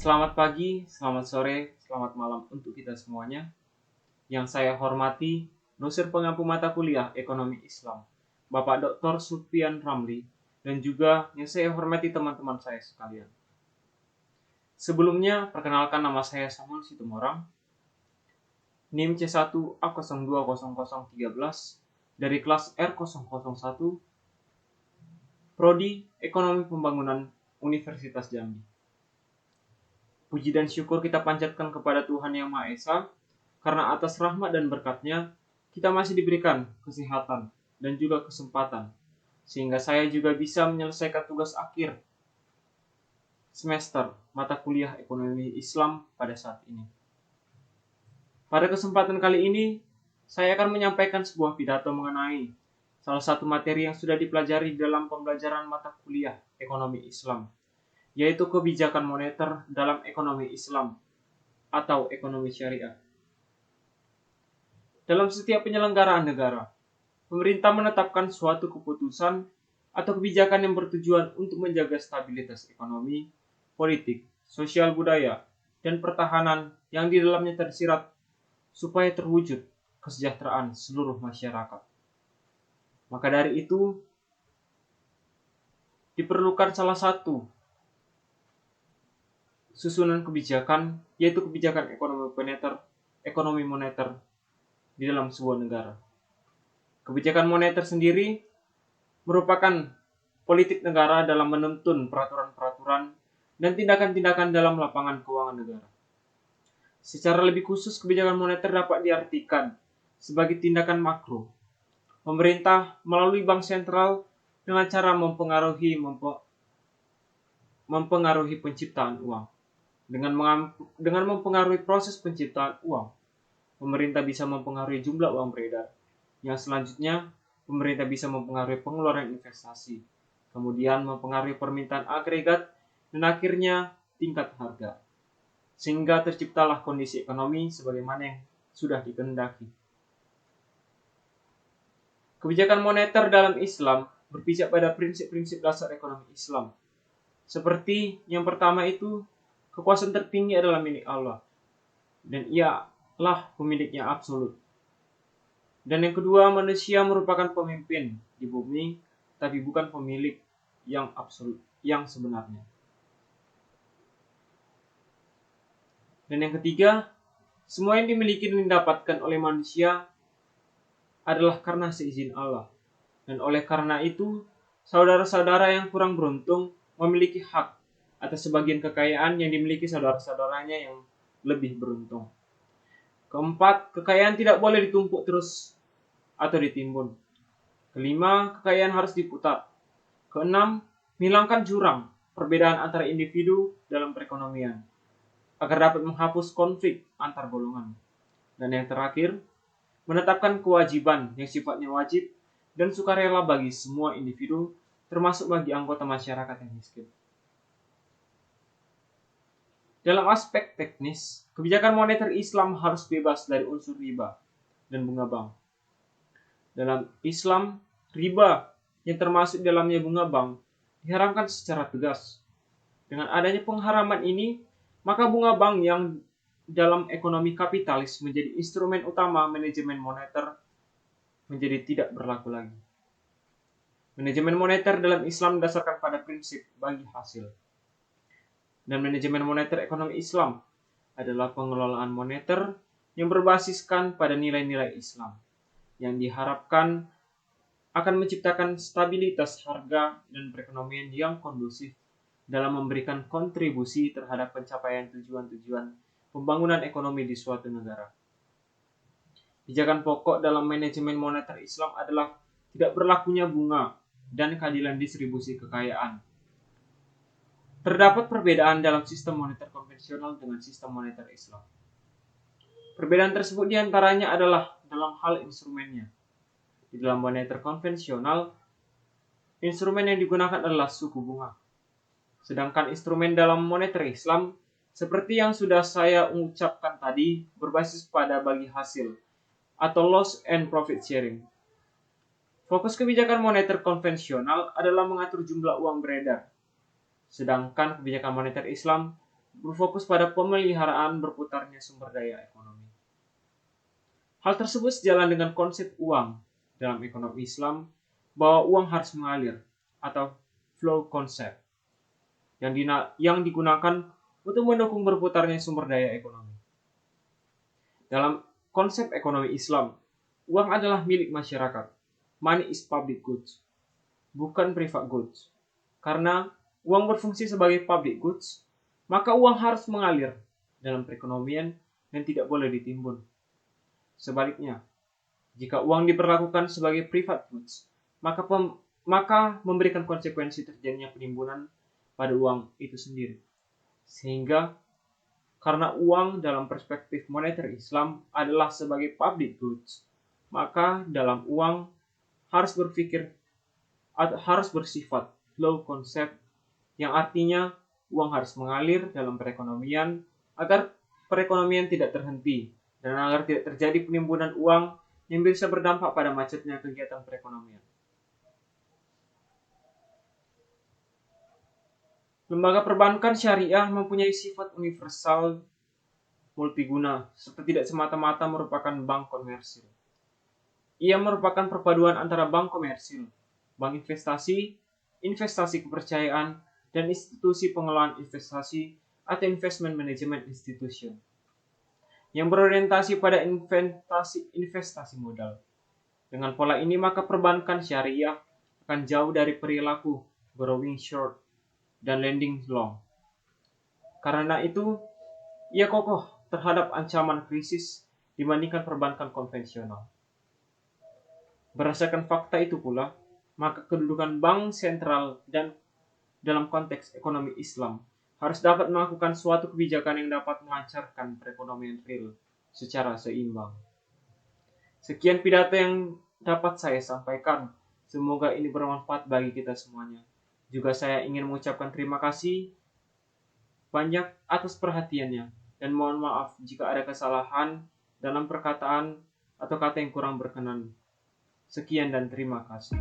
Selamat pagi, selamat sore, selamat malam untuk kita semuanya. Yang saya hormati, dosen pengampu mata kuliah Ekonomi Islam, Bapak Dr. Supian Ramli, dan juga yang saya hormati teman-teman saya sekalian. Sebelumnya, perkenalkan nama saya Samuel Situmorang, NIM C1A020013 dari kelas R001, Prodi Ekonomi Pembangunan Universitas Jambi. Puji dan syukur kita panjatkan kepada Tuhan Yang Maha Esa, karena atas rahmat dan berkat-Nya, kita masih diberikan kesehatan dan juga kesempatan, sehingga saya juga bisa menyelesaikan tugas akhir semester mata kuliah Ekonomi Islam pada saat ini. Pada kesempatan kali ini, saya akan menyampaikan sebuah pidato mengenai salah satu materi yang sudah dipelajari dalam pembelajaran mata kuliah Ekonomi Islam, yaitu kebijakan moneter dalam ekonomi Islam atau ekonomi syariah. Dalam setiap penyelenggaraan negara, pemerintah menetapkan suatu keputusan atau kebijakan yang bertujuan untuk menjaga stabilitas ekonomi, politik, sosial budaya, dan pertahanan yang di dalamnya tersirat supaya terwujud kesejahteraan seluruh masyarakat. Maka dari itu, diperlukan salah satu susunan kebijakan, yaitu kebijakan ekonomi moneter di dalam sebuah negara. Kebijakan moneter sendiri merupakan politik negara dalam menuntun peraturan-peraturan dan tindakan-tindakan dalam lapangan keuangan negara. Secara lebih khusus, kebijakan moneter dapat diartikan sebagai tindakan makro. Pemerintah melalui bank sentral dengan cara mempengaruhi penciptaan uang. Dengan mempengaruhi proses penciptaan uang, pemerintah bisa mempengaruhi jumlah uang beredar. Yang selanjutnya, pemerintah bisa mempengaruhi pengeluaran investasi, kemudian mempengaruhi permintaan agregat, dan akhirnya tingkat harga. Sehingga terciptalah kondisi ekonomi sebagaimana yang sudah dikehendaki. Kebijakan moneter dalam Islam berpijak pada prinsip-prinsip dasar ekonomi Islam. Seperti yang pertama itu, kekuasaan tertinggi adalah milik Allah, dan Ia-lah pemiliknya absolut. Dan yang kedua, manusia merupakan pemimpin di bumi, tapi bukan pemilik yang absolut, yang sebenarnya. Dan yang ketiga, semua yang dimiliki dan didapatkan oleh manusia adalah karena seizin Allah. Dan oleh karena itu, saudara-saudara yang kurang beruntung memiliki hak atas sebagian kekayaan yang dimiliki saudara-saudaranya yang lebih beruntung. Keempat, kekayaan tidak boleh ditumpuk terus atau ditimbun. Kelima, kekayaan harus diputar. Keenam, menghilangkan jurang perbedaan antara individu dalam perekonomian agar dapat menghapus konflik antar golongan. Dan yang terakhir, menetapkan kewajiban yang sifatnya wajib dan sukarela bagi semua individu, termasuk bagi anggota masyarakat yang miskin. Dalam aspek teknis, kebijakan moneter Islam harus bebas dari unsur riba dan bunga bank. Dalam Islam, riba yang termasuk dalamnya bunga bank diharamkan secara tegas. Dengan adanya pengharaman ini, maka bunga bank yang dalam ekonomi kapitalis menjadi instrumen utama manajemen moneter menjadi tidak berlaku lagi. Manajemen moneter dalam Islam didasarkan pada prinsip bagi hasil. Dan manajemen moneter ekonomi Islam adalah pengelolaan moneter yang berbasiskan pada nilai-nilai Islam, yang diharapkan akan menciptakan stabilitas harga dan perekonomian yang kondusif dalam memberikan kontribusi terhadap pencapaian tujuan-tujuan pembangunan ekonomi di suatu negara. Pijakan pokok dalam manajemen moneter Islam adalah tidak berlakunya bunga dan keadilan distribusi kekayaan. Terdapat perbedaan dalam sistem moneter konvensional dengan sistem moneter Islam. Perbedaan tersebut diantaranya adalah dalam hal instrumennya. Di dalam moneter konvensional, instrumen yang digunakan adalah suku bunga. Sedangkan instrumen dalam moneter Islam, seperti yang sudah saya ucapkan tadi, berbasis pada bagi hasil atau loss and profit sharing. Fokus kebijakan moneter konvensional adalah mengatur jumlah uang beredar. Sedangkan kebijakan moneter Islam berfokus pada pemeliharaan berputarnya sumber daya ekonomi. Hal tersebut sejalan dengan konsep uang dalam ekonomi Islam, bahwa uang harus mengalir atau flow concept yang digunakan untuk mendukung berputarnya sumber daya ekonomi. Dalam konsep ekonomi Islam, uang adalah milik masyarakat. Money is public goods, bukan private goods. Karena uang berfungsi sebagai public goods, maka uang harus mengalir dalam perekonomian dan tidak boleh ditimbun. Sebaliknya, jika uang diperlakukan sebagai private goods, maka memberikan konsekuensi terjadinya penimbunan pada uang itu sendiri. Sehingga karena uang dalam perspektif moneter Islam adalah sebagai public goods, maka dalam uang harus bersifat flow concept, yang artinya uang harus mengalir dalam perekonomian agar perekonomian tidak terhenti dan agar tidak terjadi penimbunan uang yang bisa berdampak pada macetnya kegiatan perekonomian. Lembaga perbankan syariah mempunyai sifat universal multiguna, serta tidak semata-mata merupakan bank komersil. Ia merupakan perpaduan antara bank komersil, bank investasi, investasi kepercayaan, dan institusi pengelolaan investasi atau investment management institution yang berorientasi pada investasi modal. Dengan pola ini, maka perbankan syariah akan jauh dari perilaku borrowing short dan lending long. Karena itu, ia kokoh terhadap ancaman krisis dibandingkan perbankan konvensional. Berdasarkan fakta itu pula, maka kedudukan bank sentral dan dalam konteks ekonomi Islam harus dapat melakukan suatu kebijakan yang dapat melancarkan perekonomian real secara seimbang. Sekian pidato yang dapat saya sampaikan. Semoga ini bermanfaat bagi kita semuanya. Juga saya ingin mengucapkan terima kasih banyak atas perhatiannya dan mohon maaf jika ada kesalahan dalam perkataan atau kata yang kurang berkenan. Sekian dan terima kasih.